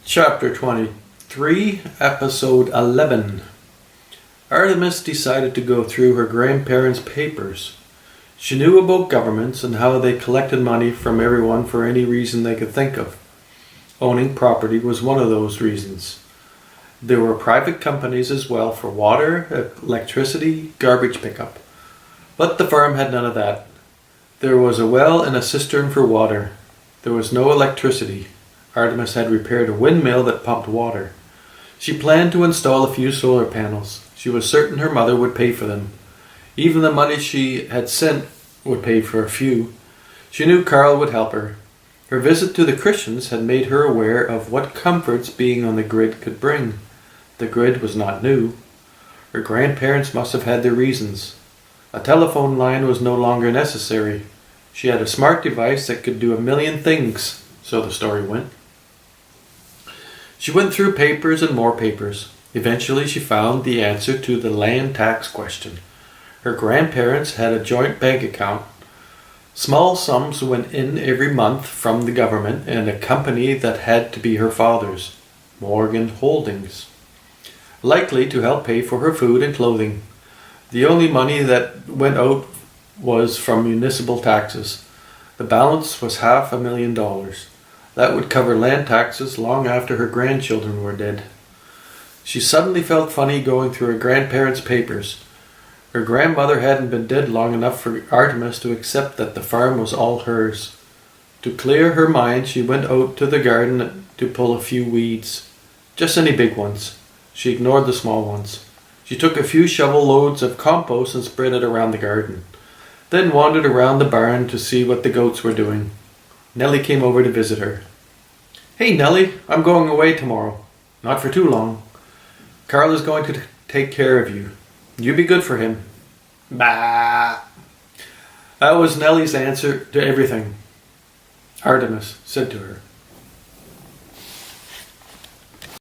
Chapter 23, Episode 11. Artemis decided to go through her grandparents' papers. She knew about governments and how they collected money from everyone for any reason they could think of. Owning property was one of those reasons. There were private companies as well for water, electricity, garbage pickup. But the farm had none of that. There was a well and a cistern for water. There was no electricity. Artemis had repaired a windmill that pumped water. She planned to install a few solar panels. She was certain her mother would pay for them. Even the money she had sent would pay for a few. She knew Karl would help her. Her visit to the Christians had made her aware of what comforts being on the grid could bring. The grid was not new. Her grandparents must have had their reasons. A telephone line was no longer necessary. She had a smart device that could do a million things, so the story went. She went through papers and more papers. Eventually she found the answer to the land tax question. Her grandparents had a joint bank account. Small sums went in every month from the government and a company that had to be her father's, Morgan Holdings, likely to help pay for her food and clothing. The only money that went out was from municipal taxes. The balance was $500,000. That would cover land taxes long after her grandchildren were dead. She suddenly felt funny going through her grandparents' papers. Her grandmother hadn't been dead long enough for Artemis to accept that the farm was all hers. To clear her mind, she went out to the garden to pull a few weeds. Just any big ones. She ignored the small ones. She took a few shovel loads of compost and spread it around the garden. Then wandered around the barn to see what the goats were doing. Nellie came over to visit her. "Hey Nellie, I'm going away tomorrow. Not for too long. Karl is going to take care of you. You be good for him." Bah! That was Nellie's answer to everything. Artemis said to her,